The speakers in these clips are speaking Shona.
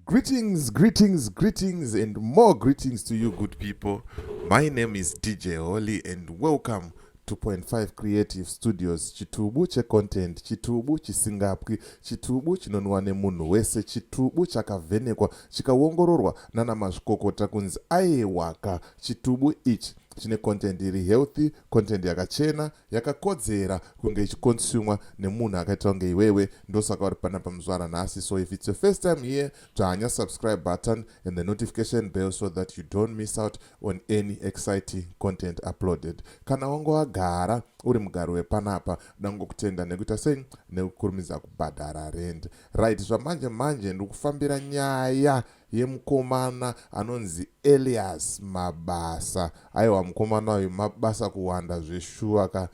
Greetings, greetings, greetings, and more greetings to you, good people. My name is DJ Holly, and welcome to 0.5 Creative Studios. Chitubu che content, chitubu chisingapwi, chitubu chinonwa nemunhu wese, chitubu chakavhenekwa, chikaongororwa nana mazvikokota kunzi aiwaka. Chitubu ichi chine content iri healthy, content yakachena, yakakodzera kunge ichikonsumwa nemunhu akaita kunge iwewe. Ndosaka uri panapa muzvara nhasi. So if it's your first time here, dzvanya subscribe button and the notification bell so that you don't miss out on any exciting content uploaded. Kana wangu wagara uri mugaro wepanapa, dangokutenda nekuita sei nekukurumidza kubhadhara rent. Right, zvamanje manje ndikufambira nyaya yemukomana anonzi Elias Mabasa. Aiwa, mukomana uyu mabasa kuwanda zveshuwa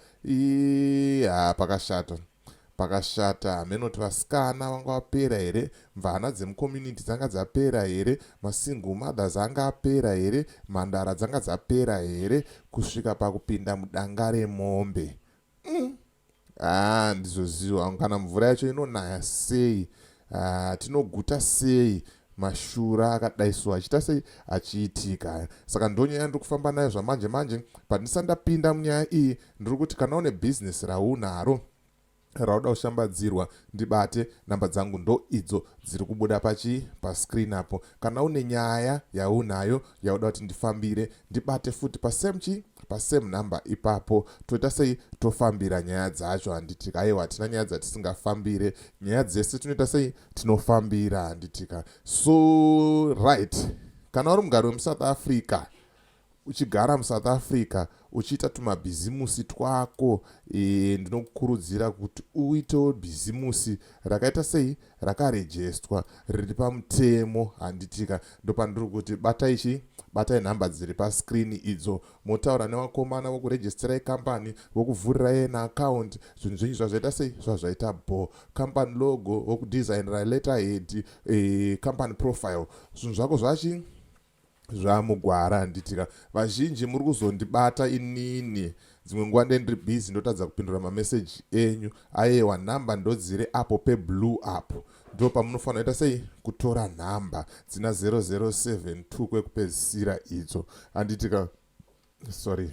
pakashata amenoti vasikana vanga vapera here, mvana dzemucommunity dzanga dzapera here, masingle mothers anga apera here, mhandara dzanga dzapera here, kusvika pakupinda mudanga remombe. Ndizoziva kana mvura yacho inonaya sei, tinoguta sei Mashura akadaiswa achiita sei achiitika. Saka ndonyaya ndikufamba nayo zvamanje manje. Pandisandapinda munyaya iyi, ndiri kuti kana une business raunaro rauda kushambadzirwa, ndibate. Namba dzangu ndo idzo dziri kubuda pascreen apo. Kana une nyaya yaunayo yauda kuti ndifambire, ndibate futi pasame number ipapo. Toita sei tofambira nyaya dzacho. Handitika aiwa, hatina nyaya dzatisingafambire, nyaya dzese tinoita sei tinofambira. Handitika. So right, kana uri mugaro wemuSouth Africa, uchigara muSouth Africa, uchiita tumabhizimusi twako, ndinokukurudzira kuti uitewo bhizimusi rakaita sei, rakarejestwa, riri pamutemo. Handitika. Ndopandiri kuti batai nhamba dziri pascreen idzo, motaura nevakomana vokurejestirai kambani, vokuvhurirai account, zvinhu zvinji zvazvaita sei, zvazvaita bo, company logo, vokudesignera letterhead, company profile, zvinhu zvako zvamugwara. Handitika. Vazhinji muri kuzondibata inini, dzimwe nguva ndendiri busy ndotadza kupindura mameseji enyu. Aiwa, nhamba ndodziri apo peblue apo, ndo pamunofanira kuita sei kutora nhamba dzina 0072 kwekupedzisira idzo. Handitika. Sorry.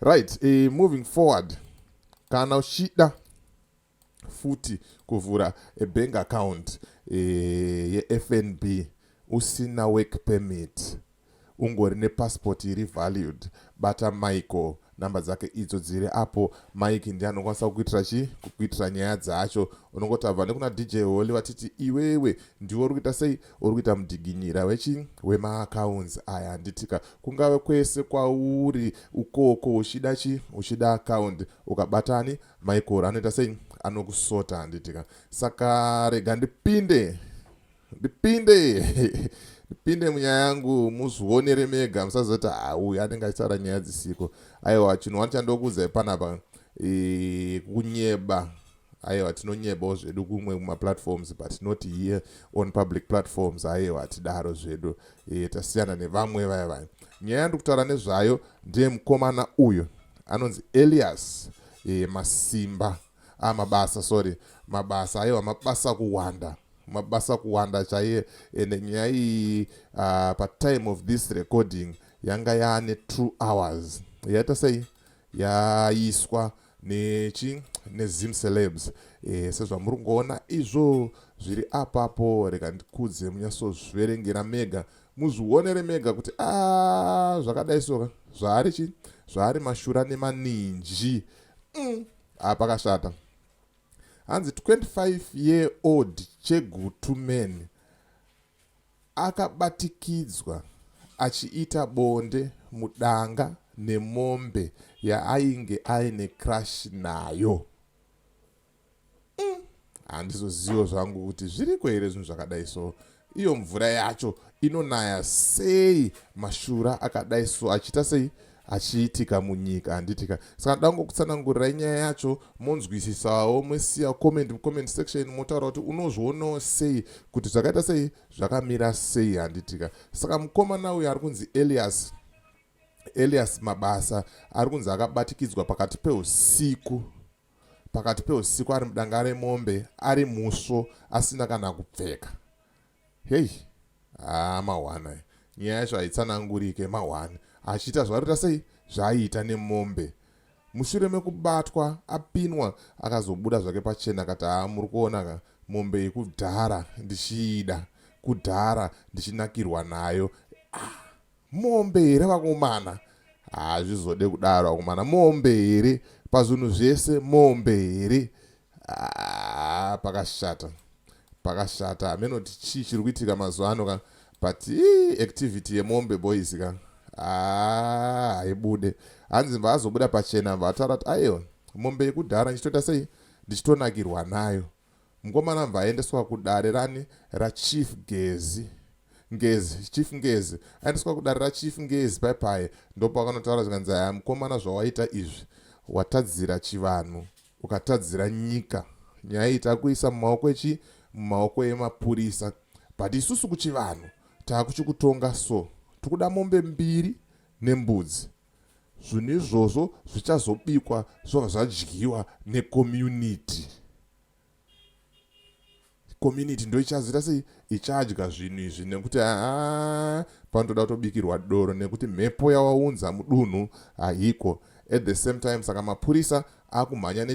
Right, moving forward, kana uchida futi kuvhura bank account yeFNB usina work permit, ungori nepassport iri valued, bata Michael. Namba dzake idzo dziri apo. Mike ndiye anokwanisa kukuitira nyaya dzacho. Unongotabva nekuna DJ Holly watiti iwewe ndiwo uri kuita sei, uri kuita mudiginyira wema-accounts aya. Handitika. Kungave kwese kwauri ukoko uchida account, ukabatani Michael anoita sei, anokusota. Handitika. Saka rega ndipinde munyaya yangu, muzvionere mega, musazoti uyu anenge achitaura nyaya dzisiko. Aiwa, chinhu chandokuudzai panapa, kunyeba. Aiwa, tinonyebawo zvedu kumwe kumaplatforms, but not here on public platforms. Aiwa, tidaro zvedu, tasiyana nevamwe vaya. Nyaya yandikutaura nezvayo ndiye mukomana uyu anonzi Elias Mabasa. Aiwa, mabasa kuwanda chaiye. Ende nyaya iyi time of this recording yanga yaane 2 hours. Yaita sei yaiswa nezim celebs. Sezvamuri kuona izvo zviri apapo, rega ndikudze munyasozviverengera mega, muzvionere mega kuti zvakadai soka zvaari Mashura nemaninji. Pakashata. Hanzi 25-year-old Chegutu man akabatikidzwa achiita bonde Mudanga Nemombe yaainge aine crush nayo. Handizoziva zvangu kuti zviriko here zvinhu zvakadai so. Iyo mvura yacho inonaya sei Mashura akadai so achiita sei achiitika munyika. Handitika. Saka ndangokutsanangurirai nyaya yacho, monzwisisawo, musiya comment mucomment section, motaura kuti unozvionawo sei kuti zvakaita sei, zvakamira sei. Handitika. Saka mukomana uyu ari kunzi Elias Mabasa ari kunzi akabatikidzwa pakati peusiku ari mudanga remombe, ari musvo, asina kana kupfeka. Hey, mawana. Nyaya yacho haitsanangurike mawana. Achiita zvaruta sei zvaiita nemombe. Mushure mekubatwa apinwa akazobuda zvake pachena akati muri kuona mombe yekudhara ndichiida, kudhara ndichinakirwa nayo. Mombe here vakomana? Hazvizode kudaro vakomana. Mombe here pazvinhu zvese? Mombe here? Pakashata, pakashata. Amenoti chii chiri kuitika mazuva ano but activity yemombe boys haibude. Hanzi mbaazobuda pachena mbataura kuti aiwa mombe yekudhara ndichitoita sei ndichitonakirwa nayo. Mukomana mbaendeswa kudare rani rachief chief ngezi aendeswa kudare rachief ngezi paipai ndopakanotaura zvikanzi mukomana zvawaita izvi watadzira chivanhu ukatadzira nyika. Nyaya iyi takuisa mumaoko echi mumaoko emapurisa but isusu kuchivanhu takuchikutonga so tikuda mombe 2 nembudzi. Zvinhu izvozvo zvichazobikwa zvobva zvadyiwa necommunity. Community ndo ichazoita sei ichadya zvinhu izvi nekuti panotoda kutobikirwa doro nekuti mhepo yawaunza mudunhu haiko. At the same time saka mapurisa akumhanya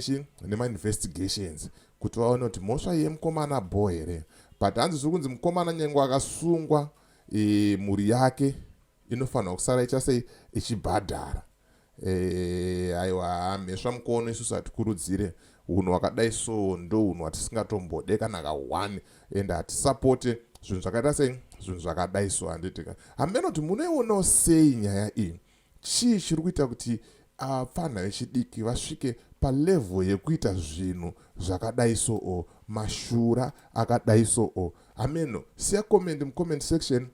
nema-investigations kuti vaone kuti mhosva yemukomana bo here. But hanzi zviri kunzi mukomana nyengo akasungwa mhuri yake inofanira kusara ichasei ichibhadhara. Aiwa mhesva mukono isusu hatikurudzire unhu wakadai so ndo unhu watisingatombode kana ka1 ende hatisapote zvinhu zvakaita sei zvinhu zvakadai so. Handitika hamenoti munoionawo sei nyaya iyi? Chii chiri kuita kuti pfanha vechidiki vasvike palevel yekuita zvinhu zvakadai so Mashura akadai so ameno? Siya comment mucomment section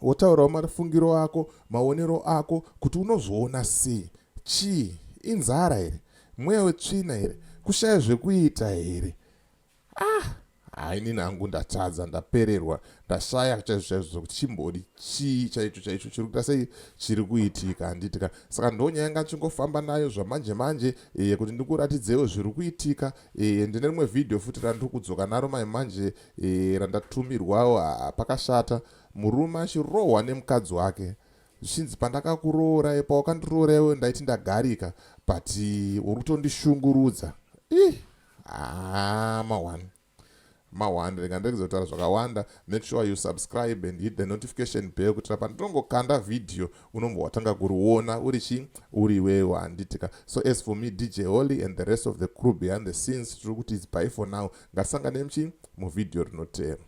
wotaurawo mafungiro ako maonero ako kuti unozviona sei. Chii? Inzara here? Mweya wetsvina here? Kushaya zvekuita here? Inini hangu ndatadza, ndapererwa, ndashaya chaizvo kuti chimbori chii chaicho chiri kuita sei chiri kuitika. Handitika saka ndonyaya yanga chingofamba nayo zvamanje manje kuti ndikuratidzewo zviri kuitika. Ndine rimwe vhidhiyo futi randiri kudzoka naro manje randatumirwawo. Pakashata, murume achirohwa nemukadzi wake. Zvichinzi pandakakuroora ipa wakandiroora ndaiti ndagarika but uri kutondishungurudza. Mawanda ndingandizotaura zvakawanda. Make sure you subscribe and hit the notification bell kuti pandinongokanda video unombwa watanga kuriona uri wewe. Handitika. So as for me DJ Holly and the rest of the crew behind the scenes tiri kuti it's bye for now. Ngatisangane muvidhiyo rinotevera.